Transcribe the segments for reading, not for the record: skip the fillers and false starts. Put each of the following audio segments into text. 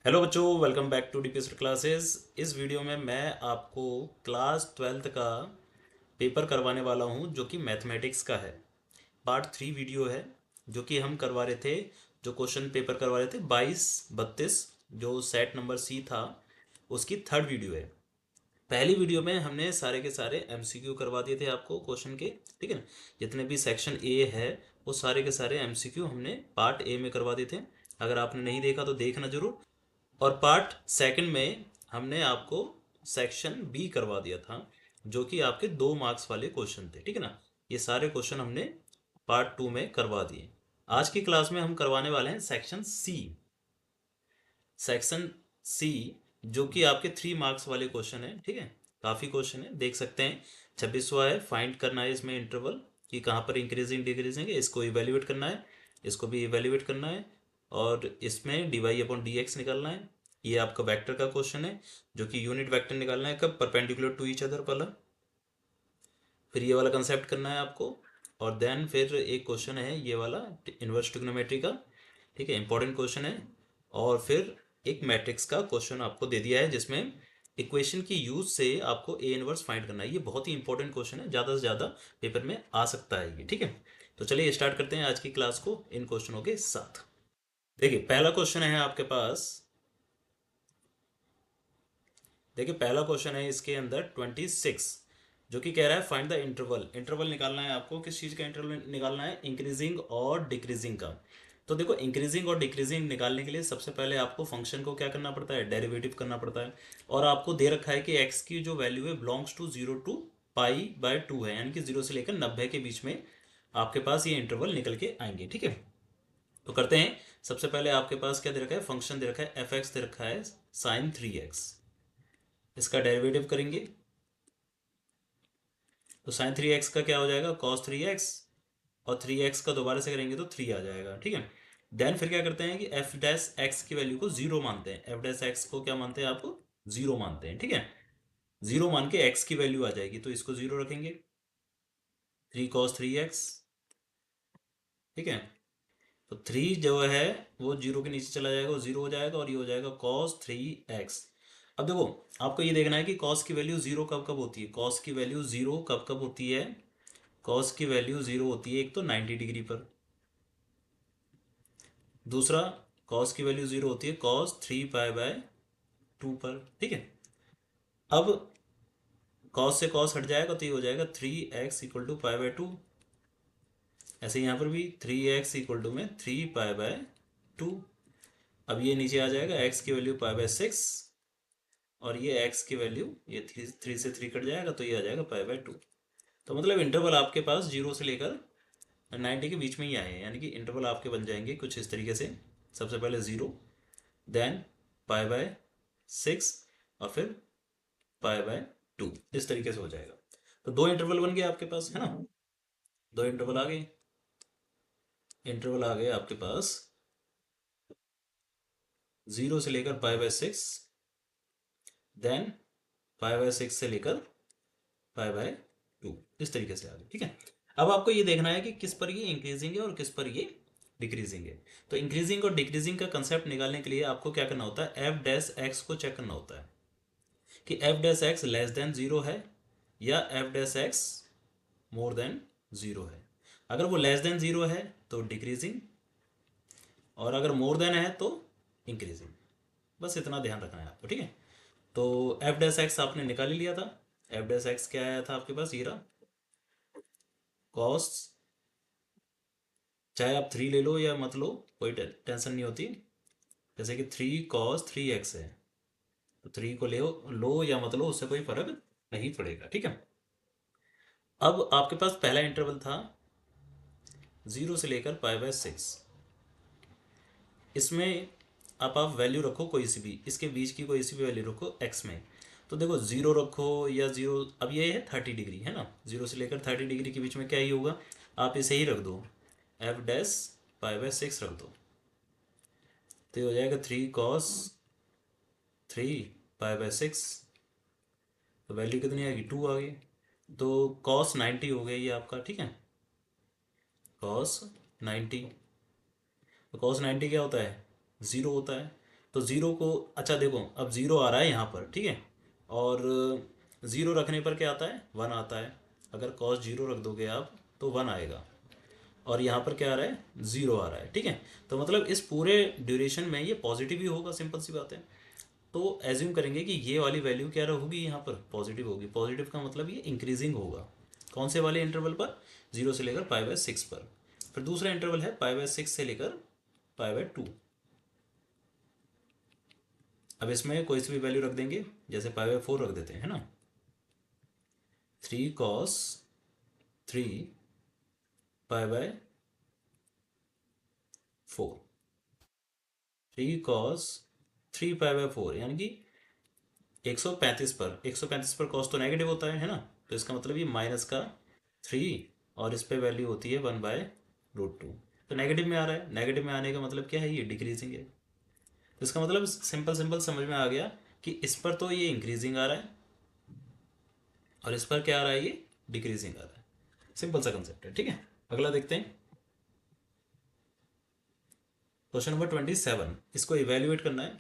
Hello बच्चों, welcome back to DPS classes. इस video में मैं आपको क्लास 12th का पेपर करवाने वाला हूं जो कि मैथमेटिक्स का है। पार्ट 3 वीडियो है जो कि हम करवा रहे थे। जो क्वेश्चन पेपर करवा रहे थे 22-32, जो सेट नंबर सी था, उसकी थर्ड वीडियो है। पहली वीडियो में हमने सारे के सारे एमसीक्यू करवा दिए थे आपको क्वेश्चन के। ठीक है ना। जितने भी सेक्शन ए है वो सारे के सारे एमसीक्यू हमने पार्ट ए में करवा दिए थे। अगर आपने नहीं देखा तो देखना जरूर। और पार्ट सेकंड में हमने आपको सेक्शन बी करवा दिया था जो कि आपके 2 मार्क्स वाले क्वेश्चन थे। ठीक है ना। ये सारे क्वेश्चन हमने पार्ट 2 में करवा दिए। आज की क्लास में हम करवाने वाले हैं सेक्शन सी। सेक्शन सी जो कि आपके 3 मार्क्स वाले क्वेश्चन है। ठीक है। काफ़ी क्वेश्चन है, देख सकते हैं। 26वां है, फाइंड करना है इसमें इंटरवल कि कहाँ पर इंक्रीजिंग डिक्रीजिंग है, इसको इवेल्युएट करना है, इसको भी इवेल्युएट करना है। और इसमें डी अपॉन डी एक्स निकालना है। ये आपका वेक्टर का क्वेश्चन है जो कि यूनिट वेक्टर निकालना है कब परपेंडिकुलर टू ईच अदर वाला। फिर ये वाला कंसेप्ट करना है आपको। और देन फिर एक क्वेश्चन है ये वाला इनवर्स ट्रिग्नोमेट्री का। ठीक है, इंपॉर्टेंट क्वेश्चन है। और फिर एक मैट्रिक्स का क्वेश्चन आपको दे दिया है जिसमें इक्वेशन की यूज से आपको ए इनवर्स फाइंड करना है। ये बहुत ही इंपॉर्टेंट क्वेश्चन है, ज़्यादा से ज़्यादा पेपर में आ सकता है ये। ठीक है। तो चलिए स्टार्ट करते हैं आज की क्लास को इन क्वेश्चनों के साथ। देखिए पहला क्वेश्चन है आपके पास। देखिए पहला क्वेश्चन है इसके अंदर 26, जो कि कह रहा है फाइंड द इंटरवल। इंटरवल निकालना है आपको, किस चीज़ का इंटरवल निकालना है? इंक्रीजिंग और डिक्रीजिंग का। तो देखो इंक्रीजिंग और डिक्रीजिंग निकालने के लिए सबसे पहले आपको फंक्शन को क्या करना पड़ता है? डेरिवेटिव करना पड़ता है। और आपको दे रखा है कि एक्स की जो वैल्यू है बिलोंग्स टू 0 to π/2 है, यानी कि 0 से लेकर 90 के बीच में आपके पास ये इंटरवल निकल के आएंगे। ठीक है। तो करते हैं। सबसे पहले आपके पास क्या दे रखा है? फंक्शन दे रखा है एफ एक्स, दे रखा है sin 3x। इसका डेरिवेटिव करेंगे तो sin 3x का क्या हो जाएगा? cos 3x। और 3x का दोबारा से करेंगे तो 3 आ जाएगा। ठीक है। देन फिर क्या करते हैं कि एफ डैश एक्स की वैल्यू को 0 मानते हैं। एफ डैश एक्स को क्या मानते हैं? आपको 0 मानते हैं। ठीक है। 0 मान के x की वैल्यू आ जाएगी तो इसको 0 रखेंगे। 3 cos 3x। ठीक है। तो 3 जो है वो 0 के नीचे चला जाएगा, वो 0 हो जाएगा और ये हो जाएगा cos 3x। अब देखो आपको ये देखना है कि cos की वैल्यू 0 कब कब होती है। cos की वैल्यू 0 कब कब होती है? cos की वैल्यू 0 होती है एक तो 90 डिग्री पर। दूसरा cos की वैल्यू 0 होती है cos 3π/2 पर। ठीक है। अब cos से cos हट जाएगा तो ये हो जाएगा 3x = π/2। ऐसे यहाँ पर भी 3x = 3π/2। अब ये नीचे आ जाएगा x की वैल्यू π/6। और ये x की वैल्यू ये 3 से 3 कट जाएगा तो ये आ जाएगा π/2। तो मतलब इंटरवल आपके पास 0 से लेकर 90 के बीच में ही आए हैं, यानी कि इंटरवल आपके बन जाएंगे कुछ इस तरीके से। सबसे पहले 0, देन π/6 और फिर π/2, इस तरीके से हो जाएगा। तो दो इंटरवल बन गए आपके पास, है ना। दो इंटरवल आ गए। इंटरवल आ गए आपके पास 0 से लेकर π/6, देन π/6 से लेकर π/2, इस तरीके से आ गए। ठीक है। अब आपको ये देखना है कि किस पर ये इंक्रीजिंग है और किस पर ये डिक्रीजिंग है। तो इंक्रीजिंग और डिक्रीजिंग का कंसेप्ट निकालने के लिए आपको क्या करना होता है? एफ डैश एक्स को चेक करना होता है कि F dash x less than 0 है या F dash x more than 0 है। अगर वो लेस देन 0 है तो डिक्रीजिंग, और अगर मोर देन है तो इंक्रीजिंग। बस इतना ध्यान रखना है आपको। ठीक है। तो एफ डैश एक्स आपने निकाल ही लिया था। एफ डैश एक्स क्या आया था आपके पास? ये रहा कॉस। चाहे आप 3 ले लो या मत लो, कोई टेंशन नहीं होती। जैसे कि 3 cos 3x है, तो 3 को ले लो या मत लो, उससे कोई फर्क नहीं पड़ेगा। ठीक है। अब आपके पास पहला इंटरवल था 0 से लेकर π/6। इसमें आप वैल्यू रखो कोई सी भी, इसके बीच की कोई सी भी वैल्यू रखो x में। तो देखो 0 रखो या 0, अब ये है 30 डिग्री, है ना। 0 से लेकर 30 डिग्री के बीच में क्या ही होगा? आप इसे ही रख दो, एफ डैश π/6 रख दो। तो ये हो जाएगा 3 cos 3π/6। तो वैल्यू कितनी आएगी? 2 आ गई। तो cos 90 हो गया ये आपका। ठीक है। cos 90। तो cos 90 क्या होता है? 0 होता है। तो ज़ीरो को, अच्छा देखो अब ज़ीरो आ रहा है यहाँ पर, ठीक है, और ज़ीरो रखने पर क्या आता है, वन आता है। अगर कॉस जीरो रख दोगे आप तो वन आएगा, और यहाँ पर क्या आ रहा है, ज़ीरो आ रहा है, ठीक है। तो मतलब इस पूरे ड्यूरेशन में ये पॉजिटिव ही होगा, सिंपल सी बात है। तो एज्यूम करेंगे कि ये वाली वैल्यू क्या होगी, यहाँ पर पॉजिटिव होगी। पॉजिटिव का मतलब ये इंक्रीजिंग होगा। कौन से वाले इंटरवल पर, जीरो से लेकर पाई/6 पर। फिर दूसरा इंटरवल है पाई/6 से लेकर पाई/2। अब इसमें कोई सी भी वैल्यू रख देंगे, जैसे पाई/4 रख देते हैं, है ना। 3 cos 3 पाई/4, 3 cos 3 पाई/4 यानी कि 135 पर, 135 पर कॉस तो नेगेटिव होता है ना। तो इसका मतलब ये माइनस का 3, और इस पे वैल्यू होती है 1/√2। तो नेगेटिव में आ रहा है, नेगेटिव में आने का मतलब क्या है, ये डिक्रीजिंग है। तो इसका मतलब सिंपल सिंपल समझ में आ गया कि इस पर तो ये इंक्रीजिंग आ रहा है, और इस पर क्या आ रहा है, ये डिक्रीजिंग आ रहा है। सिंपल सा कंसेप्ट है, ठीक है। अगला देखते हैं, क्वेश्चन नंबर 27। इसको इवेल्युएट करना है,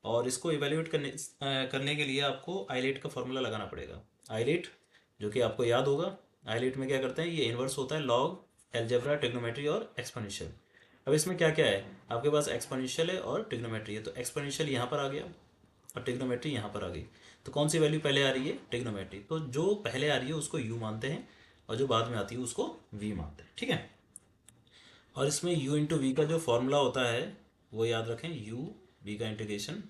और इसको इवेल्युएट करने के लिए आपको आईलेट का फॉर्मूला लगाना पड़ेगा। आईलेट जो कि आपको याद होगा, आईलेट में क्या करते हैं, ये इन्वर्स होता है लॉग, एलजेब्रा, ट्रिग्नोमेट्री और एक्सपोनेंशियल। अब इसमें क्या क्या है, आपके पास एक्सपोनेंशियल है और ट्रिग्नोमेट्री है। तो एक्सपोनेंशियल यहाँ पर आ गया और ट्रिग्नोमेट्री यहाँ पर आ गई। तो कौन सी वैल्यू पहले आ रही है, ट्रिग्नोमेट्री। तो जो पहले आ रही है उसको यू मानते हैं, और जो बाद में आती है उसको वी मानते हैं, ठीक है। और इसमें u इंटू वी का जो फॉर्मूला होता है वो याद रखें, u v का इंटीग्रेशन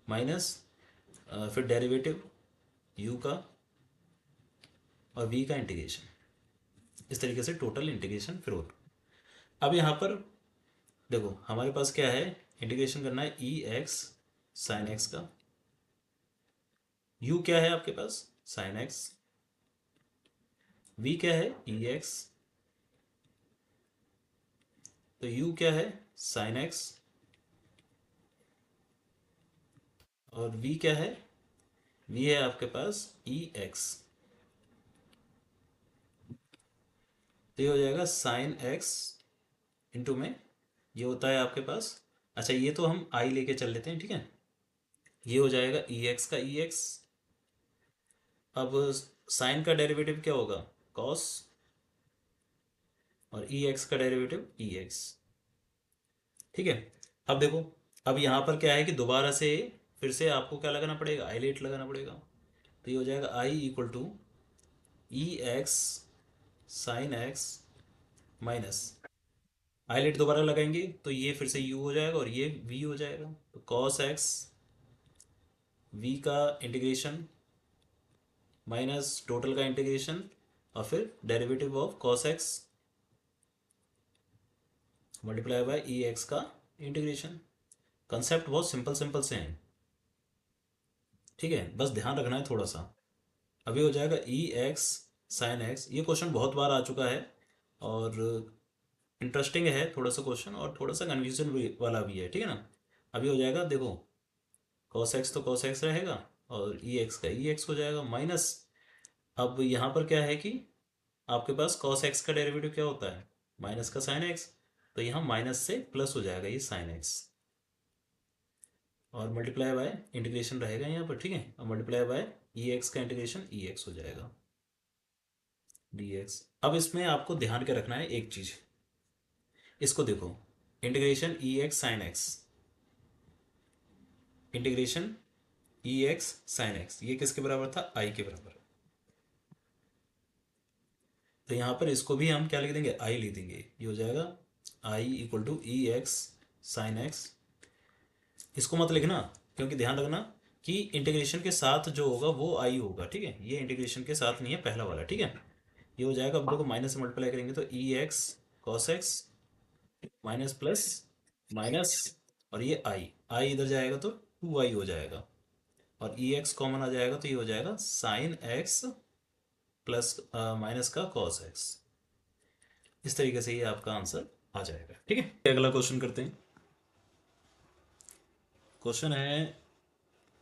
माइनस फिर डेरिवेटिव u का और v का इंटीग्रेशन, इस तरीके से टोटल इंटीग्रेशन फिर हो। अब यहाँ पर देखो हमारे पास क्या है, इंटीग्रेशन करना है ई एक्स साइन एक्स का। u क्या है आपके पास, साइन एक्स। v क्या है, ई एक्स। तो u क्या है, साइन एक्स, और v क्या है, v है आपके पास ई एक्स। तो ये हो जाएगा साइन एक्स इंटू में ये होता है आपके पास, अच्छा ये तो हम आई लेके चल लेते हैं, ठीक है। ये हो जाएगा ई एक्स का ई एक्स। अब साइन का डेरिवेटिव क्या होगा, कॉस, और ई एक्स का डेरिवेटिव ई एक्स, ठीक है। अब देखो, अब यहाँ पर क्या है कि दोबारा से फिर से आपको क्या लगाना पड़ेगा, आईलेट लगाना पड़ेगा। तो ये हो जाएगा I equal to e x sine x minus, आईलेट दोबारा लगाएंगे तो ये फिर से u हो जाएगा और ये v हो जाएगा। तो कॉस एक्स v का इंटीग्रेशन माइनस टोटल का इंटीग्रेशन, और फिर derivative of cos x multiply by E x का इंटीग्रेशन। कंसेप्ट बहुत सिंपल सिंपल से हैं, ठीक है, बस ध्यान रखना है थोड़ा सा। अभी हो जाएगा ई एक्स साइन एक्स। ये क्वेश्चन बहुत बार आ चुका है और इंटरेस्टिंग है थोड़ा सा क्वेश्चन, और थोड़ा सा कन्फ्यूजन वाला भी है, ठीक है ना। अभी हो जाएगा देखो, कॉस एक्स तो कॉस एक्स रहेगा, और ई एक्स का ई एक्स हो जाएगा माइनस। अब यहाँ पर क्या है कि आपके पास कॉस एक्स का डेरिवेटिव क्या होता है, माइनस का साइन एक्स। तो यहाँ माइनस से प्लस हो जाएगा ये साइन एक्स, और मल्टीप्लाई बाय इंटीग्रेशन रहेगा यहाँ पर, ठीक है। और मल्टीप्लाई बाय ई एक्स का इंटीग्रेशन ई एक्स हो जाएगा डी एक्स। अब इसमें आपको ध्यान के रखना है एक चीज, इसको देखो, इंटीग्रेशन ई एक्स साइन एक्स, इंटीग्रेशन ई एक्स साइन एक्स, ये किसके बराबर था, आई के बराबर। तो यहाँ पर इसको भी हम क्या लिख देंगे, आई लिख देंगे। ये हो जाएगा I equal to e x sine x. इसको मत लिखना, क्योंकि ध्यान रखना कि इंटीग्रेशन के साथ जो होगा वो आई होगा, ठीक है। ये इंटीग्रेशन के साथ नहीं है पहला वाला, ठीक है। ये हो जाएगा, अब देखो माइनस से मल्टीप्लाई करेंगे तो e x cos x minus plus minus, और ये आई, आई इधर जाएगा तो टू आई हो जाएगा, और ई एक्स कॉमन आ जाएगा तो ये हो जाएगा साइन एक्स प्लस माइनस का कॉस एक्स। इस तरीके से ये आपका आंसर आ जाएगा, ठीक है। अगला क्वेश्चन करते हैं। क्वेश्चन है,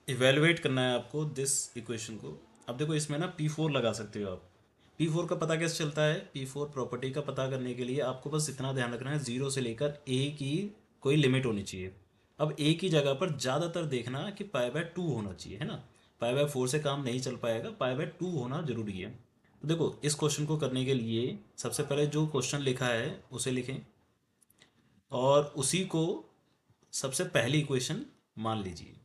इवेलुएट करना है आपको दिस इक्वेशन को। अब देखो इसमें ना P4 लगा सकते हो आप। P4 का पता कैसे चलता है, P4 प्रॉपर्टी का पता करने के लिए आपको बस इतना ध्यान रखना है, जीरो से लेकर ए की कोई लिमिट होनी चाहिए। अब ए की जगह पर ज़्यादातर देखना कि पाई/2 होना चाहिए, है ना। पाई/4 से काम नहीं चल पाएगा, पाई/2 होना जरूरी है। तो देखो इस क्वेश्चन को करने के लिए सबसे पहले जो क्वेश्चन लिखा है उसे लिखें, और उसी को सबसे पहली इक्वेशन मान लीजिए।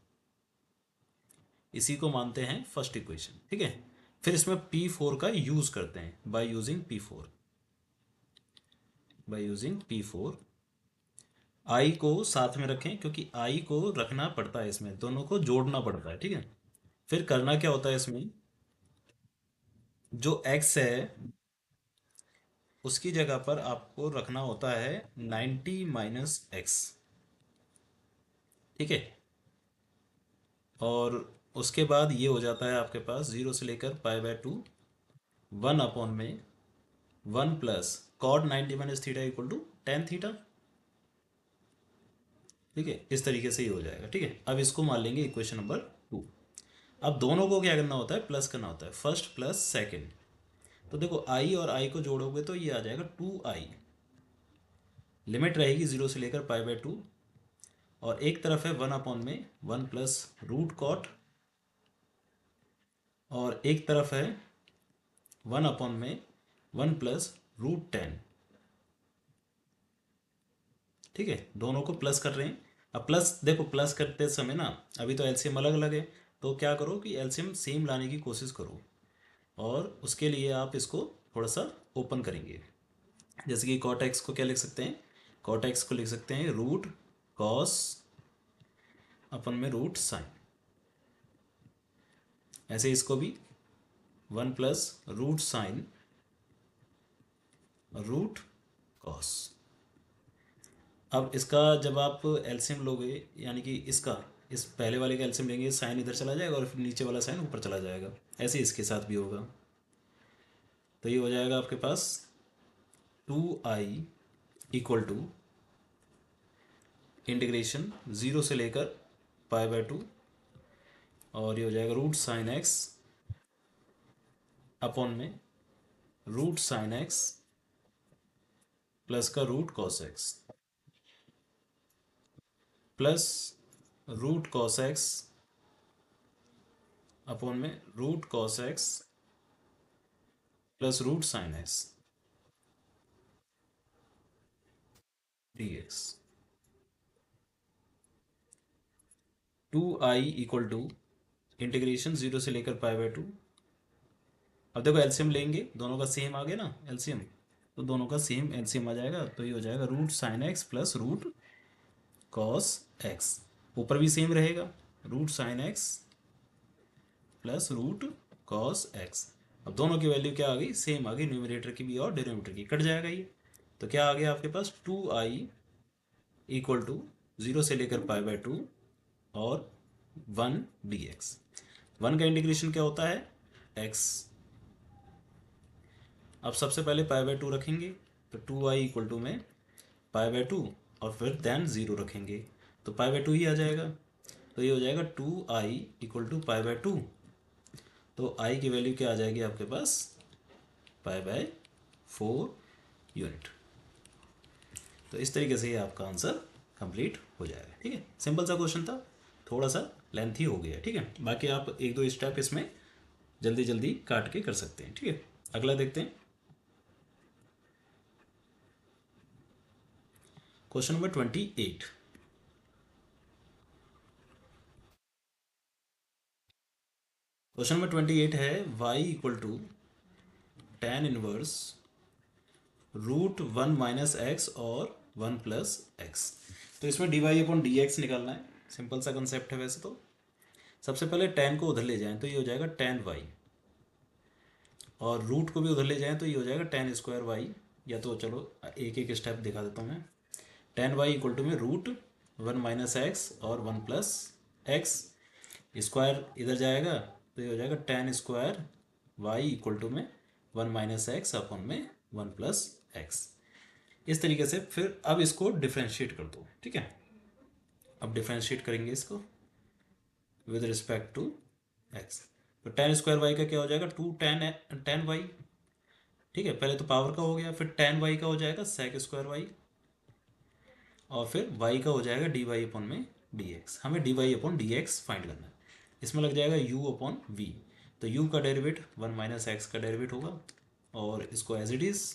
इसी को मानते हैं फर्स्ट इक्वेशन, ठीक है। फिर इसमें P4 का यूज करते हैं, by using P4। By using P4 आई को साथ में रखें, क्योंकि आई को रखना पड़ता है, इसमें दोनों को जोड़ना पड़ता है, ठीक है। फिर करना क्या होता है इसमें, जो x है उसकी जगह पर आपको रखना होता है 90 - x, ठीक है। और उसके बाद ये हो जाता है आपके पास 0 से लेकर पाई/2 1/में 1 plus cot 90 - theta equal to tan theta, ठीक है। इस तरीके से ही हो जाएगा, ठीक है। अब इसको मान लेंगे इक्वेशन नंबर 2। अब दोनों को क्या करना होता है, प्लस करना होता है, फर्स्ट प्लस सेकंड। तो देखो आई और आई को जोड़ोगे तो ये आ जाएगा 2i। लिमिट रहेगी 0 से लेकर पाई/2, और एक तरफ है 1/में 1 प्लस रूट कॉट, और एक तरफ है 1/में 1 प्लस रूट 10, ठीक है। दोनों को प्लस कर रहे हैं। अब प्लस देखो, प्लस करते समय ना, अभी तो एलसीएम अलग अलग है, तो क्या करो कि एलसीएम सेम लाने की कोशिश करो, और उसके लिए आप इसको थोड़ा सा ओपन करेंगे। जैसे कि कॉट एक्स को क्या लिख सकते हैं, कॉट एक्स को लिख सकते हैं रूट कॉस अपन में रूट साइन। ऐसे इसको भी 1 plus root sine root cos. अब इसका जब आप एलसीएम लोगे, यानी कि इसका, इस पहले वाले का एलसीएम लेंगे, साइन इधर चला जाएगा और फिर नीचे वाला साइन ऊपर चला जाएगा। ऐसे इसके साथ भी होगा। तो ये हो जाएगा आपके पास 2i इक्वल टू इंटीग्रेशन 0 से लेकर पाई/2, और ये हो जाएगा रूट साइन एक्स अपॉन में रूट साइन एक्स प्लस का root cos x, plus root cos x upon में root cos x plus root sine x dx। 2i equal to integration 0 से लेकर पाई/2। अब देखो एलसीएम लेंगे, दोनों का सेम आ गया ना एलसीएम, तो दोनों का सेम एलसीएम आ जाएगा, तो ये हो जाएगा root sine x plus root cos X. ऊपर भी सेम रहेगा, root sine x plus root cos X. अब दोनों की वैल्यू क्या आ गई, सेम आ गई, न्यूमरेटर की भी और डिनोमिनेटर की, कट जाएगा ये। तो क्या आ गया आपके पास, 2i इक्वल टू 0 से लेकर पाई/2 और 1 dx। 1 का इंटीग्रेशन क्या होता है, x। अब सबसे पहले पाई/2 रखेंगे, तो 2i इक्वल टू में पाई/2 और फिर देन 0 रखेंगे, तो पाई/2 ही आ जाएगा। तो ये हो जाएगा 2i इक्वल टू पाई/2। तो i की वैल्यू क्या आ जाएगी आपके पास, पाई/4 यूनिट। तो इस तरीके से ये आपका आंसर कंप्लीट हो जाएगा, ठीक है। सिंपल सा क्वेश्चन था, थोड़ा सा लेंथी हो गया, ठीक है। बाकी आप एक दो स्टेप इसमें जल्दी जल्दी काट के कर सकते हैं, ठीक है। अगला देखते हैं, क्वेश्चन नंबर 28। क्वेश्चन नंबर 28 है y equal to tan inverse √1 - x और 1 प्लस एक्स। तो इसमें dy/dx निकालना है, सिंपल सा कंसेप्ट है वैसे तो। सबसे पहले tan को उधर ले जाएं तो ये हो जाएगा tan y, और रूट को भी उधर ले जाएं तो ये हो जाएगा tan स्क्वायर y। या तो चलो एक एक स्टेप दिखा देता हूँ मैं। tan y इक्वल टू में √1 - x और 1 प्लस एक्स, स्क्वायर इधर जाएगा तो ये हो जाएगा tan square y equal to में 1 - x अपॉन में 1 प्लस एक्स। इस तरीके से फिर अब इसको डिफ्रेंशिएट कर दो, ठीक है। अब डिफ्रेंशिएट करेंगे इसको विद रिस्पेक्ट टू एक्स। तो tan स्क्वायर वाई का क्या हो जाएगा, 2 tan वाई, ठीक है। पहले तो पावर का हो गया, फिर tan वाई का हो जाएगा sec स्क्वायर वाई, और फिर y का हो जाएगा dy/में डी एक्स, हमें D Y upon D X find करना है। इसमें लग जाएगा u अपॉन वी, तो u का डेरिवेट 1 माइनस एक्स का डेरिवेट होगा, और इसको एज इट इज़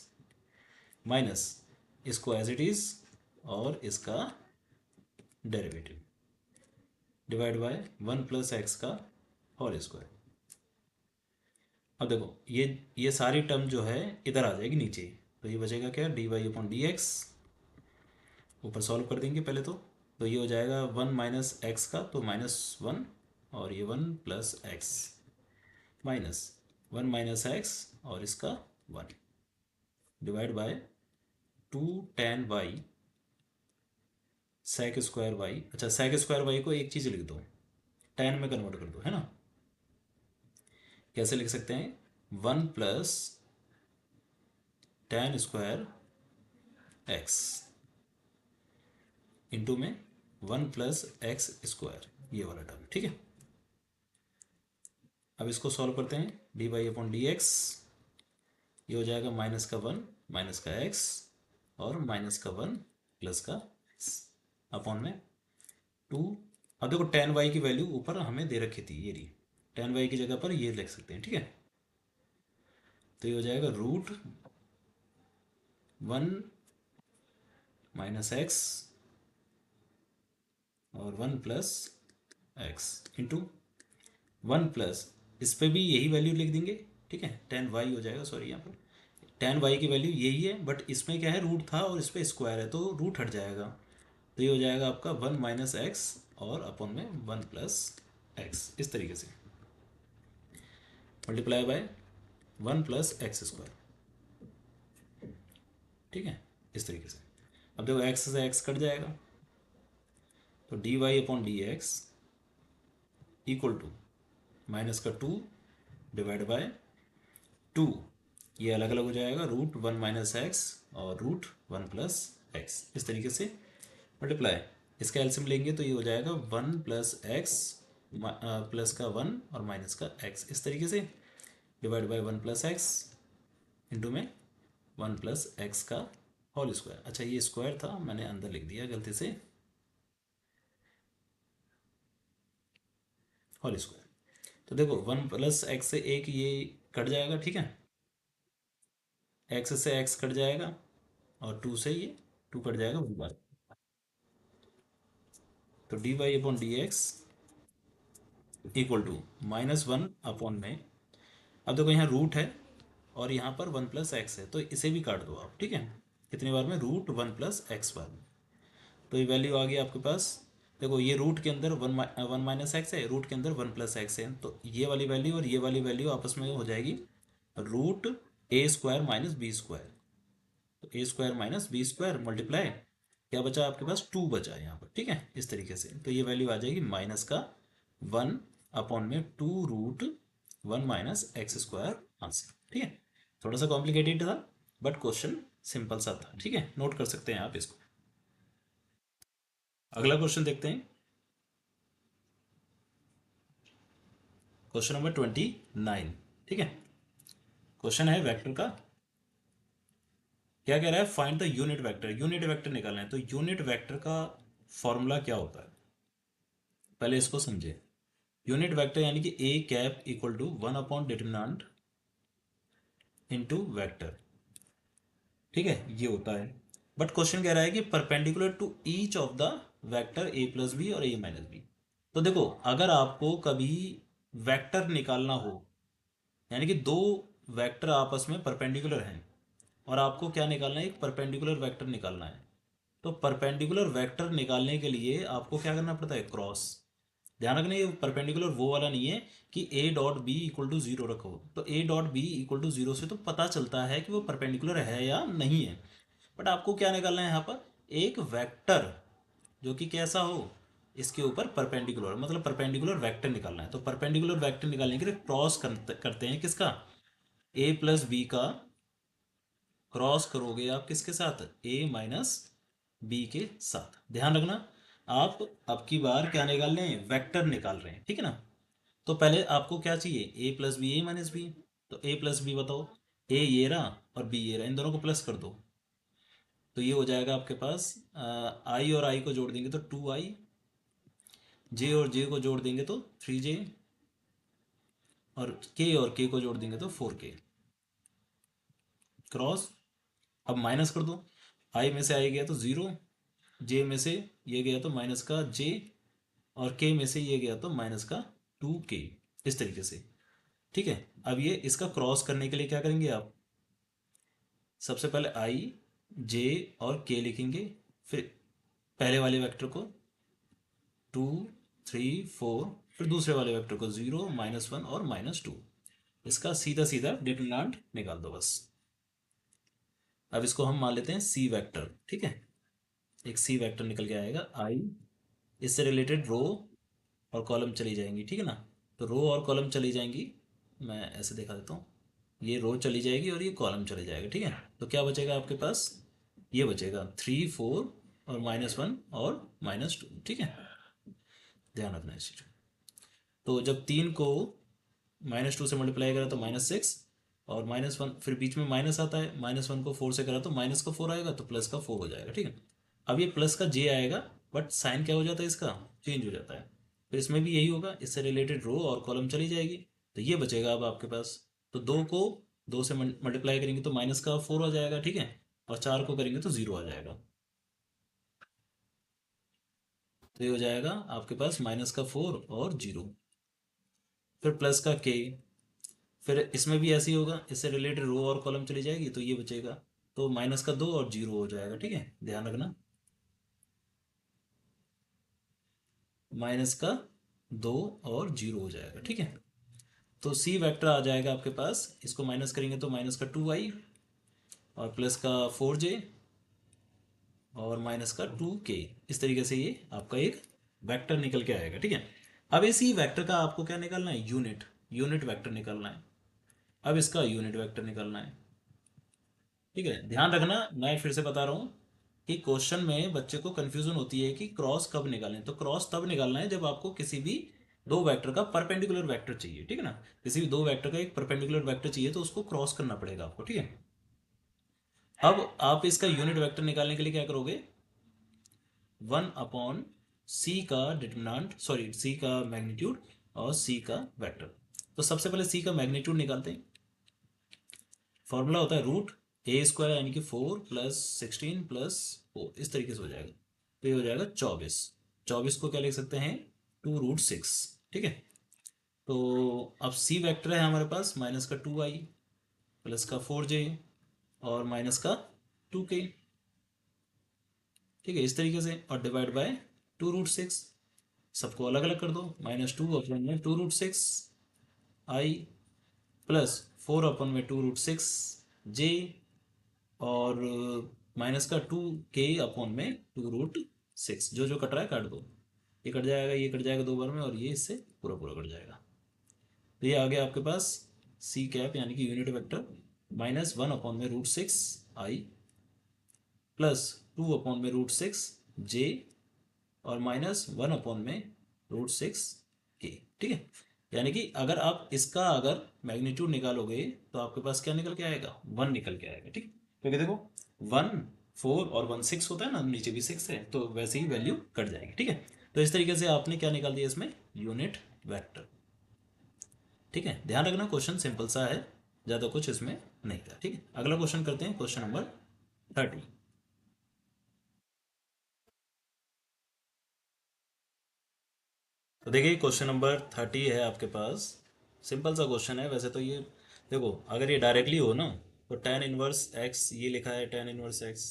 माइनस इसको एज इट इज़, और इसका derivative divide by 1 plus X का होल स्क्वायर। अब देखो ये सारी टर्म जो है इधर आ जाएगी नीचे, तो ये बचेगा क्या, D Y upon D X, ऊपर सॉल्व कर देंगे पहले तो ये हो जाएगा 1 माइनस एक्स का, तो -1, और ये 1 plus X minus 1 minus X और इसका 1 divide by 2 tan Y sec square Y. अच्छा, सेक स्क्वायर वाई को एक चीज़ लिख दो, tan में कन्वर्ट कर दो, है ना। कैसे लिख सकते हैं, 1 plus tan square x into में 1 प्लस एक्स स्क्वायर, ये वाला टर्म, ठीक है। अब इसको सॉल्व करते हैं, D Y upon D X, ये हो जाएगा माइनस का 1 माइनस का एक्स और माइनस का 1 प्लस का एक्स अपॉन में 2। अब देखो tan वाई की वैल्यू ऊपर हमें दे रखी थी, ये रही, tan वाई की जगह पर ये लिख सकते हैं, ठीक है। तो ये हो जाएगा √1 माइनस एक्स और 1 प्लस एक्स इंटू 1 प्लस, इस पर भी यही वैल्यू लिख देंगे, ठीक है। tan वाई हो जाएगा, सॉरी यहाँ पर tan वाई की वैल्यू यही है, बट इसमें क्या है, रूट था और इस पर स्क्वायर है, तो रूट हट जाएगा, तो ये हो जाएगा आपका 1 माइनस एक्स और अपॉन में 1 प्लस एक्स, इस तरीके से multiply by 1 plus x square, ठीक है, इस तरीके से। अब देखो एक्स से एक्स कट जाएगा, तो D Y upon D X equal to minus का 2 डिवाइड बाय 2, ये अलग अलग हो जाएगा, √1 माइनस एक्स और √1 प्लस एक्स, इस तरीके से मल्टीप्लाई, इसका एलसीएम लेंगे तो ये हो जाएगा 1 प्लस एक्स प्लस का 1 और माइनस का एक्स, इस तरीके से divide by 1 plus x into में 1 प्लस एक्स का होल स्क्वायर। अच्छा, ये स्क्वायर था, मैंने अंदर लिख दिया गलती से, होल स्क्वायर। तो देखो 1 प्लस एक्स से एक ये कट जाएगा, ठीक है, एक्स से एक्स कट जाएगा और 2 से ये 2 कट जाएगा, वो बात। तो D Y upon D X equal to -1 upon में, अब देखो यहाँ रूट है और यहाँ पर 1 प्लस एक्स है, तो इसे भी काट दो आप, ठीक है, कितनी बार में, √1 प्लस एक्स बार में, तो ये वैल्यू आ गई आपके पास। देखो ये रूट के अंदर 1 माइनस एक्स है, रूट के अंदर 1 प्लस एक्स है, तो ये वाली वैल्यू और ये वाली वैल्यू आपस में हो जाएगी √a² माइनस बी स्क्वायर, तो a² minus B square multiply, क्या बचा आपके पास, 2 बचा है यहाँ पर, ठीक है, इस तरीके से। तो ये वैल्यू आ जाएगी माइनस का 1 अपॉन में 2√1 माइनस एक्स स्क्वायर आंसर, ठीक है। थोड़ा सा कॉम्प्लिकेटेड था, बट क्वेश्चन सिंपल सा था, ठीक है, नोट कर सकते हैं आप इसको। अगला क्वेश्चन देखते हैं, क्वेश्चन नंबर 29, ठीक है। क्वेश्चन है वेक्टर का, क्या कह रहा है, find the unit vector, unit vector निकालना है। तो यूनिट वेक्टर का फॉर्मूला क्या होता है, पहले इसको समझे। यूनिट वेक्टर यानी कि a cap equal to 1 upon determinant into vector, ठीक है, ये होता है। बट क्वेश्चन कह रहा है कि perpendicular to each of the vector a plus B और a माइनस बी। तो देखो अगर आपको कभी वेक्टर निकालना हो, यानी कि दो वेक्टर आपस में परपेंडिकुलर हैं और आपको क्या निकालना है, एक परपेंडिकुलर वेक्टर निकालना है, तो परपेंडिकुलर वेक्टर निकालने के लिए आपको क्या करना पड़ता है, क्रॉस। ध्यान रखना, ये परपेंडिकुलर वो वाला नहीं है कि a dot B equal to 0 रखो, तो a dot B equal to 0 से तो पता चलता है कि वो परपेंडिकुलर है या नहीं है। बट आपको क्या निकालना है यहाँ पर, एक वेक्टर जो कि कैसा हो, इसके ऊपर परपेंडिकुलर, मतलब परपेंडिकुलर वेक्टर निकालना है। तो परपेंडिकुलर वेक्टर निकालने के लिए क्रॉस करते हैं किसका, a प्लस बी का क्रॉस करोगे आप किसके साथ, a माइनस बी के साथ। ध्यान रखना, आप अब की बार क्या निकाल रहे हैं, वेक्टर निकाल रहे हैं, ठीक है ना। तो पहले आपको क्या चाहिए, a plus B, a minus B, तो a प्लस बी बताओ, a ये रहा और b ये रहा, इन दोनों को प्लस कर दो, तो ये हो जाएगा आपके पास, आई और आई को जोड़ देंगे तो 2i जे और जे को जोड़ देंगे तो 3J, और के को जोड़ देंगे तो 4K क्रॉस। अब माइनस कर दो, आई में से आई गया तो 0, जे में से ये गया तो माइनस का जे, और के में से ये गया तो माइनस का 2K, इस तरीके से। ठीक है, अब ये इसका क्रॉस करने के लिए क्या करेंगे आप, सबसे पहले आई, जे और के लिखेंगे, फिर पहले वाले वेक्टर को 2 3 4, फिर दूसरे वाले वेक्टर को 0 -1 और -2। इसका सीधा सीधा डिटरमिनेंट निकाल दो बस। अब इसको हम मान लेते हैं सी वेक्टर। ठीक है, एक सी वेक्टर निकल के आएगा आई, इससे रिलेटेड रो और कॉलम चली जाएंगी। ठीक है ना, तो रो और कॉलम चली जाएंगी, मैं ऐसे दिखा देता हूँ, ये रो चली जाएगी और ये कॉलम चले जाएगा। ठीक है, तो क्या बचेगा आपके पास, ये बचेगा 3 4 और -1 और -2। ठीक है, ध्यान रखना इस चीज। तो जब 3 को -2 से मल्टीप्लाई करा तो -6, और -1, फिर बीच में माइनस आता है, -1 को 4 से करा तो माइनस का 4 आएगा, तो प्लस का 4 हो जाएगा। ठीक है, अब ये प्लस का जे आएगा, बट साइन क्या हो जाता है इसका, चेंज हो जाता है। फिर इसमें भी यही होगा, इससे रिलेटेड रो और कॉलम चली जाएगी, तो ये बचेगा अब आपके पास। तो 2 को 2 से मल्टीप्लाई करेंगे तो माइनस का 4 आ जाएगा। ठीक है, और 4 को करेंगे तो 0 आ जाएगा, तो ये हो जाएगा आपके पास माइनस का 4 और 0, फिर प्लस का के, फिर इसमें भी ऐसे ही होगा, इससे रिलेटेड रो और कॉलम चली जाएगी, तो ये बचेगा, तो माइनस का 2 और 0 हो जाएगा। ठीक है, ध्यान रखना, माइनस का 2 और 0 हो जाएगा। ठीक है, तो सी वेक्टर आ जाएगा आपके पास, इसको माइनस करेंगे तो माइनस का 2i, और प्लस का 4J, और माइनस का 2K। इस तरीके से ये आपका एक वेक्टर निकल के आएगा। ठीक है, अब इसी वेक्टर का आपको क्या निकालना है, यूनिट, यूनिट वेक्टर निकालना है। अब इसका यूनिट वेक्टर निकालना है। ठीक है, ध्यान रखना, मैं फिर से बता रहा हूँ कि क्वेश्चन में बच्चे को कंफ्यूजन होती है कि क्रॉस कब निकालें। तो क्रॉस तब निकालना है जब आपको किसी भी दो वेक्टर का परपेंडिकुलर वेक्टर चाहिए। ठीक है ना, किसी भी दो वेक्टर का एक परपेंडिकुलर वेक्टर चाहिए तो उसको क्रॉस करना पड़ेगा आपको। ठीक है, अब आप इसका यूनिट वेक्टर निकालने के लिए क्या करोगे, 1 अपॉन सी का डिटरमिनेंट, सॉरी सी का मैग्नीट्यूड और सी का वेक्टर। तो सबसे पहले सी का मैग्नीट्यूड निकालते हैं। फॉर्मूला होता है √a² यानी कि 4 + 16 + 4, इस तरीके से हो जाएगा, तो ये हो जाएगा 24। 24 को क्या लिख सकते हैं, 2√6। ठीक है, तो अब सी वेक्टर है हमारे पास, माइनस का 2i, प्लस का 4J, और माइनस का 2K। ठीक है, इस तरीके से, और डिवाइड बाय 2√6, सबको अलग अलग कर दो, -2 अपॉन में 2√6i, प्लस 4 अपॉन में 2√6j, और माइनस का 2K अपॉन में 2√6। जो जो कट रहा है काट दो, ये कट जाएगा, ये कट जाएगा 2 बार में, और ये इससे पूरा पूरा कट जाएगा। तो ये आ गया आपके पास सी कैप यानी कि यूनिट वेक्टर, -1 अपॉन में √6i, प्लस 2 अपॉन में √6j, और -1 अपॉन में √6k। ठीक है, यानी कि अगर आप इसका अगर मैग्नीट्यूड निकालोगे तो आपके पास क्या निकल के आएगा, 1 निकल के आएगा। ठीक है, क्योंकि देखो 1 4 और 1 6 होता है ना, नीचे भी 6 है, तो वैसे ही वैल्यू कट जाएगी। ठीक है, तो इस तरीके से आपने क्या निकाल दिया इसमें, यूनिट वेक्टर। ठीक है, ध्यान रखना क्वेश्चन सिंपल सा है, ज़्यादा कुछ इसमें नहीं था। ठीक है, अगला क्वेश्चन करते हैं, क्वेश्चन नंबर 30। तो देखिए क्वेश्चन नंबर 30 है आपके पास, सिंपल सा क्वेश्चन है वैसे तो ये। देखो अगर ये डायरेक्टली हो ना, तो tan−1x, ये लिखा है tan−1x,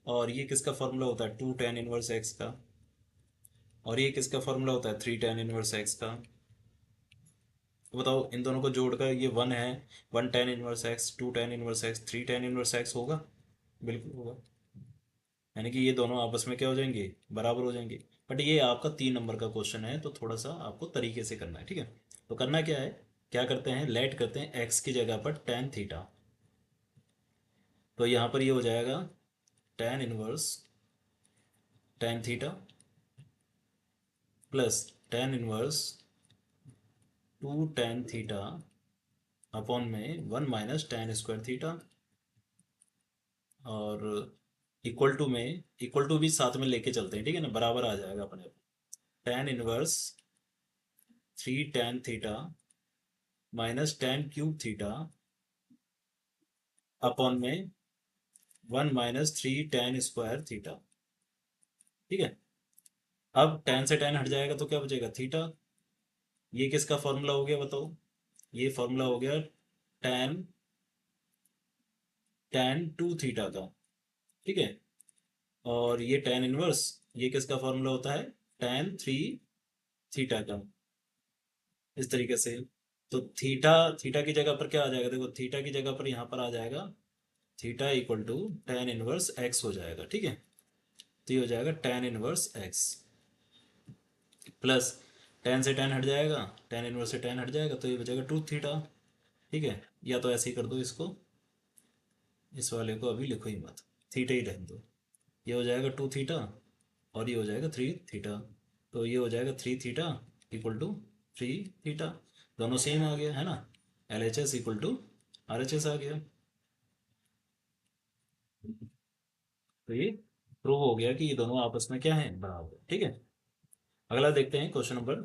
और ये किसका फॉर्मूला होता है, 2 tan−1x का, और ये किसका फॉर्मूला होता है, 3 tan−1x का। तो बताओ इन दोनों को जोड़कर ये 1 है, 1 tan−1x, 2 tan−1x, 3 tan−1x होगा, बिल्कुल होगा। यानी कि ये दोनों आपस में क्या हो जाएंगे, बराबर हो जाएंगे। बट ये आपका 3 नंबर का क्वेश्चन है, तो थोड़ा सा आपको तरीके से करना है। ठीक है, तो करना क्या है, क्या करते हैं, लेट करते हैं एक्स की जगह पर tan θ। तो यहाँ पर ये हो जाएगा tan−1 tan θ plus tan−1 2 tan θ upon में 1 - tan² θ, और इक्वल टू में, इक्वल टू भी साथ में लेके चलते हैं। ठीक है ना, बराबर आ जाएगा अपने आप। tan inverse 3 tan theta minus tan³ theta upon में 1 - 3 tan² थीटा। ठीक है, अब tan से tan हट जाएगा तो क्या बचेगा, थीटा। ये किसका फॉर्मूला हो गया बताओ, ये फॉर्मूला हो गया tan tan 2 थीटा का। ठीक है, और ये tan इनवर्स, ये किसका फॉर्मूला होता है, tan 3 थीटा का। इस तरीके से तो थीटा, थीटा की जगह पर क्या आ जाएगा, देखो थीटा की जगह पर यहाँ पर आ जाएगा theta equal to tan inverse x हो जाएगा। ठीक है, तो ये हो जाएगा tan inverse x plus tan से tan हट जाएगा, tan इनवर्स से tan हट जाएगा तो ये बचेगा 2 थीटा। ठीक है, या तो ऐसे ही कर दो इसको, इस वाले को अभी लिखो ही मत, थीटा ही रहने दो। ये हो जाएगा 2 थीटा और ये हो जाएगा 3 थीटा, तो ये हो जाएगा 3 थीटा इक्वल टू 3 थीटा। दोनों सेम आ गया है ना, LHS इक्वल टू RHS आ गया। तो ये प्रूव हो गया कि ये दोनों आपस में क्या है, बराबर। ठीक है, अगला देखते हैं क्वेश्चन नंबर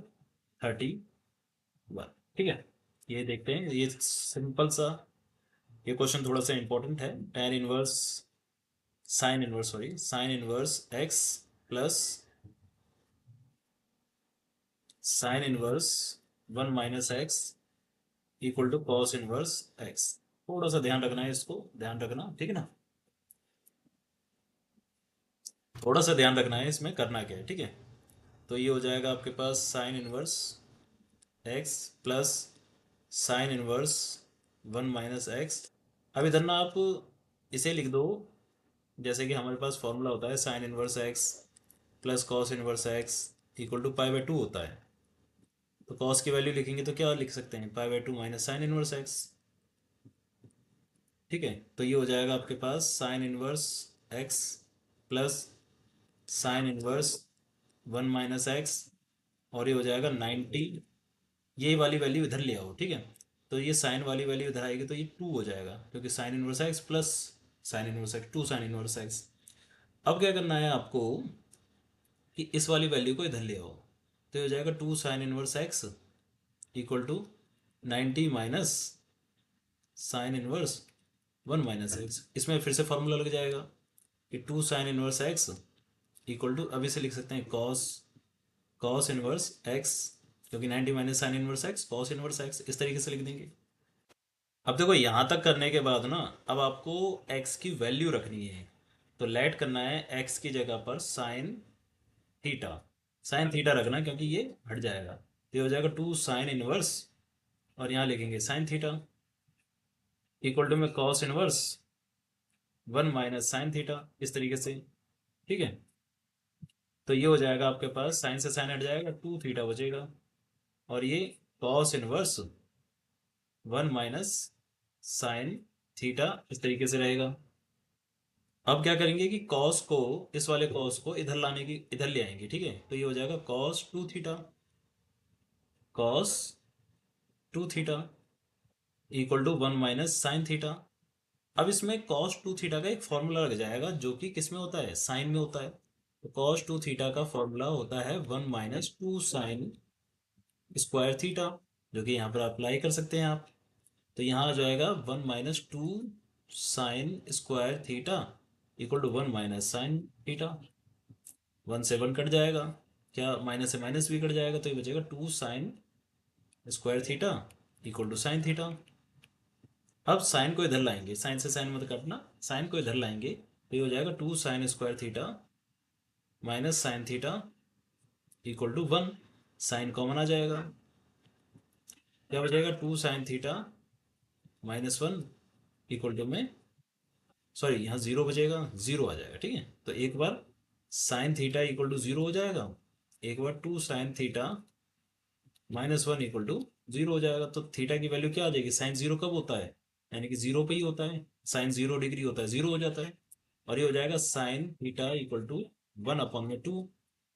31। ठीक है, ये देखते हैं, ये सिंपल सा, ये क्वेश्चन थोड़ा सा इंपॉर्टेंट है। tan inverse sine inverse sorry sine inverse x plus sine inverse 1 - x equal to cos inverse x। थोड़ा सा ध्यान रखना है, इसको ध्यान रखना, ठीक है ना, थोड़ा सा ध्यान रखना है इसमें करना क्या है। ठीक है, तो ये हो जाएगा आपके पास sine inverse x plus sine inverse 1 - x। अब इधर ना आप इसे लिख दो, जैसे कि हमारे पास फॉर्मूला होता है sine inverse x plus cos inverse x equal to पाई/2 होता है। तो कॉस की वैल्यू लिखेंगे तो क्या लिख सकते हैं, पाई/2 माइनस साइन इनवर्स x। ठीक है, तो ये हो जाएगा आपके पास sine inverse x plus sine inverse 1 - x और ये हो जाएगा 90। ये वाली वैल्यू इधर ले आओ। ठीक है, तो ये साइन वाली वैल्यू इधर आएगी तो ये 2 हो जाएगा, क्योंकि sign inverse x plus sine inverse x 2 sine inverse x। अब क्या करना है आपको कि इस वाली वैल्यू को इधर ले आओ, तो ये हो जाएगा 2 sine inverse x equal to 90 minus sine inverse 1 - x। इसमें फिर से फॉर्मूला लग जाएगा कि 2 sine inverse x equal to, अभी से लिख सकते हैं कॉस कॉस इनवर्स x, क्योंकि 90 minus sine inverse x cos inverse x, इस तरीके से लिख देंगे। अब देखो यहाँ तक करने के बाद ना, अब आपको x की वैल्यू रखनी है, तो लेट करना है x की जगह पर थीटा साइन थीटा रखना, क्योंकि ये हट जाएगा तो ये हो जाएगा 2 साइन इनवर्स और यहाँ लिखेंगे साइन थीटा इक्वल टू में कॉस इनवर्स 1 - साइन थीटा, इस तरीके से। ठीक है, तो ये हो जाएगा आपके पास साइन से साइन हट जाएगा 2 थीटा बचेगा और ये कॉस इनवर्स 1 - साइन थीटा, इस तरीके से रहेगा। अब क्या करेंगे कि कॉस को, इस वाले कॉस को इधर लाने की, इधर ले आएंगे। ठीक है, तो ये हो जाएगा cos 2 theta equal to 1 - sine theta. अब इसमें cos 2 थीटा का एक फॉर्मूला लग जाएगा, जो कि किस में होता है, साइन में होता है। तो cos 2 थीटा का फॉर्मूला होता है 1 - 2 साइन² थीटा, जो कि यहाँ पर अप्लाई कर सकते हैं आप। तो यहाँ आ जाएगा 1 - 2 sine theta equal to 1 - sine theta. 1 से 1 कट जाएगा, क्या माइनस से माइनस भी कट जाएगा, तो ये बचेगा 2 sine theta equal to sine theta. अब साइन को इधर लाएंगे, साइन से साइन मत काटना, साइन को इधर लाएंगे तो ये हो जाएगा 2 sine theta minus sine theta equal to 1। Sine common आ जाएगा, क्या हो जाएगा 2 साइन थीटा -1 इक्वल टू में, सॉरी यहाँ 0 बचेगा, 0 आ जाएगा। ठीक है, तो एक बार साइन थीटा इक्वल टू 0 हो जाएगा, एक बार 2 साइन थीटा -1 इक्वल टू 0 हो जाएगा। तो थीटा की वैल्यू क्या आ जाएगी, साइन 0 कब होता है, यानी कि 0 पे ही होता है, साइन 0 डिग्री होता है, 0 हो जाता है। और ये हो जाएगा साइन थीटा इक्वल टू 1/2।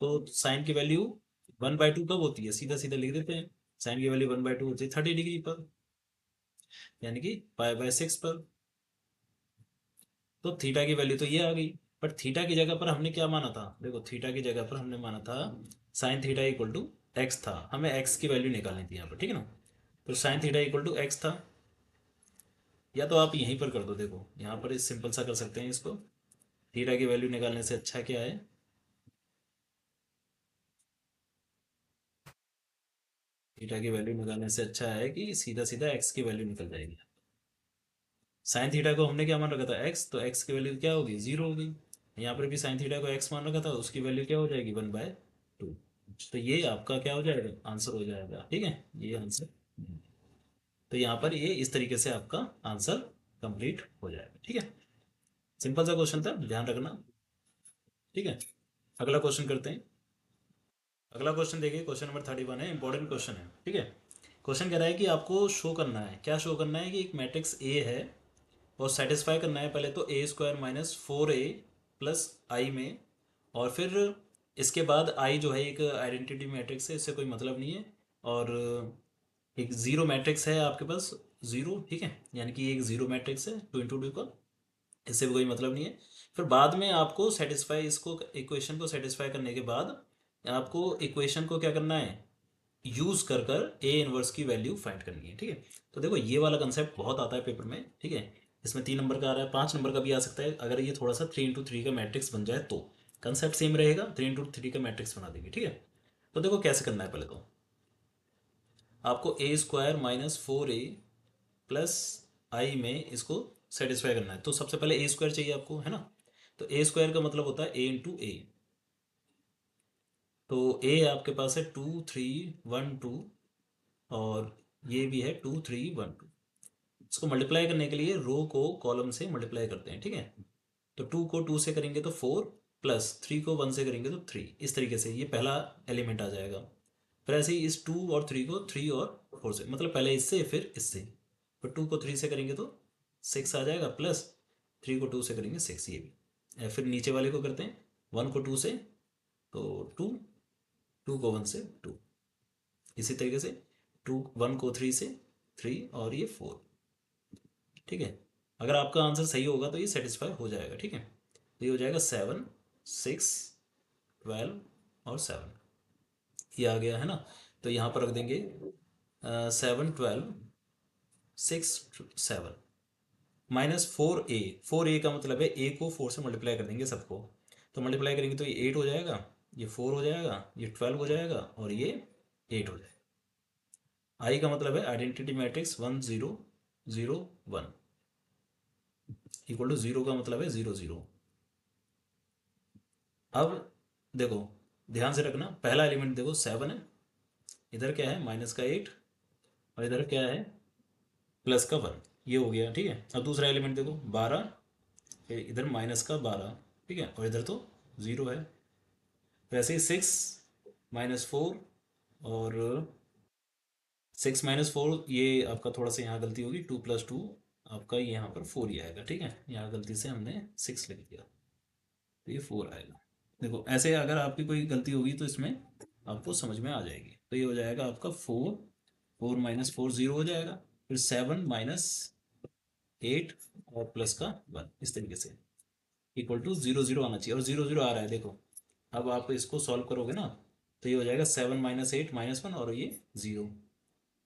तो साइन की वैल्यू 1/2 कब होती है, सीधा सीधा लिख देते हैं, साइन की वैल्यू 1/2 होती है 30 डिग्री पर, यानी कि पाई/6 पर। तो थीटा की वैल्यू तो ये आ गई, बट थीटा की जगह पर हमने क्या माना था, देखो थीटा की जगह पर हमने माना था sine theta equal to X था, हमें एक्स की वैल्यू निकालनी थी यहाँ पर, ठीक है ना। तो sine theta equal to X था, या तो आप यहीं पर कर दो, देखो यहाँ पर इस सिंपल सा कर सकते हैं इसको। थीटा की वैल्यू निकालने से अच्छा क्या है, थीटा की वैल्यू निकालने से अच्छा है कि सीधा सीधा एक्स की वैल्यू निकल जाएगी। साइन थीटा को हमने क्या मान रखा था, एक्स, तो एक्स की वैल्यू क्या होगी, जीरो होगी। यहाँ पर भी साइन थीटा को एक्स मान रखा था, उसकी वैल्यू क्या हो जाएगी, 1/2। तो ये आपका क्या हो जाएगा, आंसर हो जाएगा, ठीक है, ये आंसर। तो यहाँ पर ये इस तरीके से आपका आंसर कंप्लीट हो जाएगा, ठीक है। सिंपल सा क्वेश्चन था, ध्यान रखना, ठीक है। अगला क्वेश्चन करते हैं। अगला क्वेश्चन देखिए, क्वेश्चन नंबर 31 है, इंपॉर्टेंट क्वेश्चन है, ठीक है। क्वेश्चन कह रहा है कि आपको शो करना है, क्या शो करना है, कि एक मैट्रिक्स ए है और सेटिस्फाई करना है पहले तो ए स्क्वायर माइनस 4a प्लस आई में, और फिर इसके बाद आई जो है एक आइडेंटिटी मैट्रिक्स है, इससे कोई मतलब नहीं है, और एक ज़ीरो मैट्रिक्स है आपके पास, ज़ीरो, ठीक है, यानी कि एक ज़ीरो मैट्रिक्स है 2 × 2 का, इससे भी कोई मतलब नहीं है। फिर बाद में आपको सेटिस्फाई, इसको इक्वेशन को सेटिस्फाई करने के बाद आपको इक्वेशन को क्या करना है, यूज कर कर ए इनवर्स की वैल्यू फाइंड करनी है, ठीक है। तो देखो ये वाला कंसेप्ट बहुत आता है पेपर में, ठीक है। इसमें 3 नंबर का आ रहा है, 5 नंबर का भी आ सकता है, अगर ये थोड़ा सा 3 × 3 का मैट्रिक्स बन जाए तो कंसेप्ट सेम रहेगा, 3 × 3 का मैट्रिक्स बना देंगे, ठीक है। तो देखो कैसे करना है, पहले तो आपको ए स्क्वायर माइनस 4a प्लस आई में इसको सेटिस्फाई करना है, तो सबसे पहले ए स्क्वायर चाहिए आपको, है ना। तो ए स्क्वायर का मतलब होता है a × a। तो ए आपके पास है 2 3 1 2, और ये भी है 2 3 1 2। इसको मल्टीप्लाई करने के लिए रो को कॉलम से मल्टीप्लाई करते हैं, ठीक है। तो 2 को 2 से करेंगे तो 4, प्लस 3 को 1 से करेंगे तो 3, इस तरीके से ये पहला एलिमेंट आ जाएगा। फिर ऐसे ही इस 2 और 3 को 3 और 4 से, मतलब पहले इससे फिर इससे, फिर 2 को 3 से करेंगे तो 6 आ जाएगा, प्लस 3 को 2 से करेंगे 6, ये भी। फिर नीचे वाले को करते हैं, 1 को 2 से तो 2, 2 को 1 से 2, इसी तरीके से 1 को 3 से 3, और ये 4, ठीक है। अगर आपका आंसर सही होगा तो ये सेटिस्फाई हो जाएगा, ठीक है। तो ये हो जाएगा 7 6 12 और 7, ये आ गया है ना। तो यहाँ पर रख देंगे 7 12 6 7 माइनस 4a का मतलब है ए को 4 से मल्टीप्लाई कर देंगे सबको, तो मल्टीप्लाई करेंगे तो ये 8 हो जाएगा, ये 4 हो जाएगा, ये 12 हो जाएगा, और ये 8 हो जाएगा। आई का मतलब है आइडेंटिटी मैट्रिक्स 1 0 0 1, इक्वल टू 0 का मतलब है 0 0। अब देखो ध्यान से रखना, पहला एलिमेंट देखो 7 है, इधर क्या है -8, और इधर क्या है +1, ये हो गया, ठीक है। अब दूसरा एलिमेंट देखो 12, फिर इधर -12, ठीक है, और इधर तो 0 है। वैसे ही 6 -4, और 6 - 4, ये आपका थोड़ा सा यहाँ गलती होगी, 2 + 2 आपका यहाँ पर 4 ही आएगा, ठीक है, यहाँ गलती से हमने 6 लिख दिया, तो ये 4 आएगा। देखो ऐसे अगर आपकी कोई गलती होगी तो इसमें आपको समझ में आ जाएगी, तो ये हो जाएगा आपका 4, 4 - 4 0 हो जाएगा, फिर 7 - 8 और प्लस का 1, इस तरीके से इक्वल टू 0 0 आना चाहिए, और 0 0 आ रहा है, देखो अब आप इसको सॉल्व करोगे ना, तो ये हो जाएगा 7 - 8 -1, और ये 0।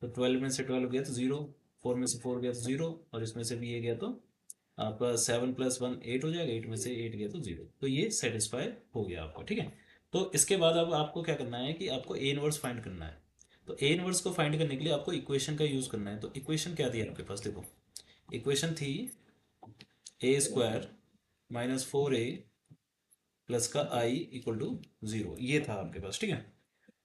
तो 12 में से 12 गया तो 0, 4 में से 4 गया तो 0, और इसमें से भी ये गया तो आपका 7 + 1 8 हो जाएगा, 8 में से 8 गया तो 0, तो ये सेटिस्फाई हो गया आपका, ठीक है। तो इसके बाद अब आपको क्या करना है कि आपको ए इनवर्स फाइंड करना है। तो ए इनवर्स को फाइंड करने के लिए आपको इक्वेशन का यूज़ करना है। तो इक्वेशन क्या थी आपके पास, देखो इक्वेशन थी a² -4a प्लस का आई इक्वल टू 0, ये था आपके पास, ठीक है।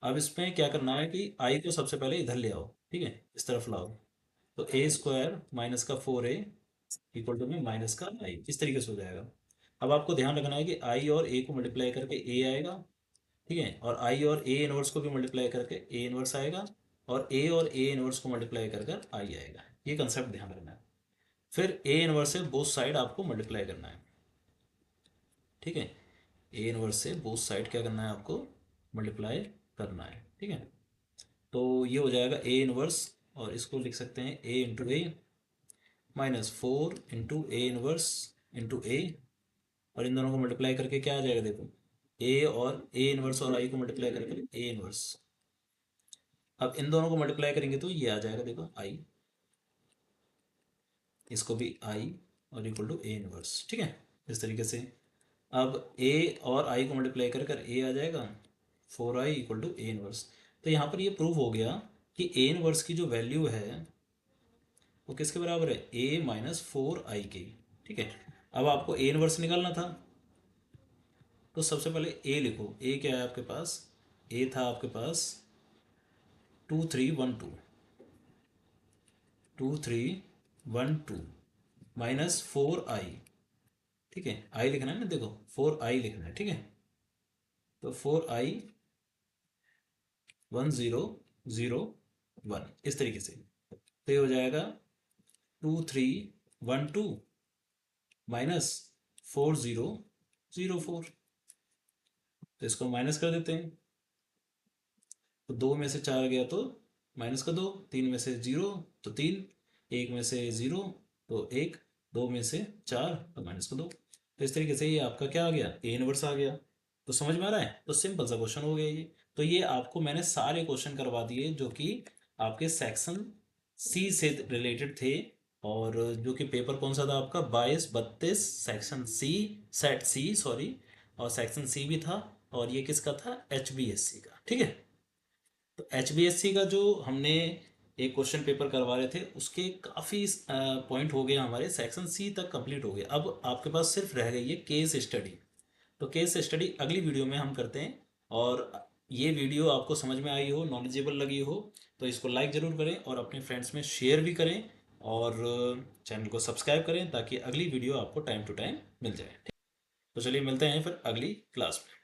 अब इसमें क्या करना है कि आई को सबसे पहले इधर ले आओ, ठीक है, इस तरफ लाओ। तो a² माइनस का 4a इक्वल टू में माइनस का आई, इस तरीके से हो जाएगा। अब आपको ध्यान रखना है कि आई और ए को मल्टीप्लाई करके ए आएगा, ठीक है, और आई और ए इनवर्स को भी मल्टीप्लाई करके ए इनवर्स आएगा, और ए इनवर्स को मल्टीप्लाई कर कर आई आएगा, ये कंसेप्ट ध्यान रखना है। फिर ए इनवर्स से बोथ साइड आपको मल्टीप्लाई करना है, ठीक है, ए इनवर्स से बोथ साइड क्या करना है आपको, मल्टीप्लाई करना है, ठीक है। तो ये हो जाएगा ए इनवर्स, और इसको लिख सकते हैं a × a -4 × a inverse × a, और इन दोनों को मल्टीप्लाई करके क्या आ जाएगा देखो, ए और ए इनवर्स और आई को मल्टीप्लाई करके ए इनवर्स। अब इन दोनों को मल्टीप्लाई करेंगे तो ये आ जाएगा देखो आई, इसको भी आई और इक्वल टू ए इनवर्स। ठीक है, इस तरीके से अब ए और आई को मल्टीप्लाई कर ए आ जाएगा 4i equal to A inverse. तो यहाँ पर ये प्रूव हो गया कि ए इनवर्स की जो वैल्यू है वो किसके बराबर है, ए माइनस 4i के। ठीक है, अब आपको ए इनवर्स निकालना था तो सबसे पहले ए लिखो। ए क्या है आपके पास, ए था आपके पास 2312, 2312 माइनस 4i। ठीक है, आई लिखना है ना, देखो 4i लिखना है। ठीक है, तो 4i 1001 इस तरीके से। तो ये हो जाएगा 2312 माइनस 4004। तो इसको माइनस कर देते हैं, तो 2 में से 4 गया तो माइनस का 2, 3 में से 0 तो 3, 1 में से 0 तो 1, 2 में से 4 तो माइनस का 2। तो इस तरीके से ये आपका क्या आ गया, ए इनवर्स आ गया। तो समझ में आ रहा है, तो सिंपल सा क्वेश्चन हो गया ये। तो ये आपको मैंने सारे क्वेश्चन करवा दिए जो कि आपके सेक्शन सी से रिलेटेड थे। और जो कि पेपर कौन सा था आपका, 22-32 सेक्शन सी, सेट सी सॉरी, और सेक्शन सी भी था। और ये किसका था, HBSC का। ठीक है, तो HBSC का जो हमने एक क्वेश्चन पेपर करवा रहे थे उसके काफ़ी पॉइंट हो गए, हमारे सेक्शन सी तक कंप्लीट हो गए। अब आपके पास सिर्फ रह गई है केस स्टडी। तो केस स्टडी अगली वीडियो में हम करते हैं। और ये वीडियो आपको समझ में आई हो, नॉलेजेबल लगी हो, तो इसको लाइक ज़रूर करें और अपने फ्रेंड्स में शेयर भी करें। और चैनल को सब्सक्राइब करें ताकि अगली वीडियो आपको टाइम टू टाइम मिल जाए। तो चलिए मिलते हैं फिर अगली क्लास में।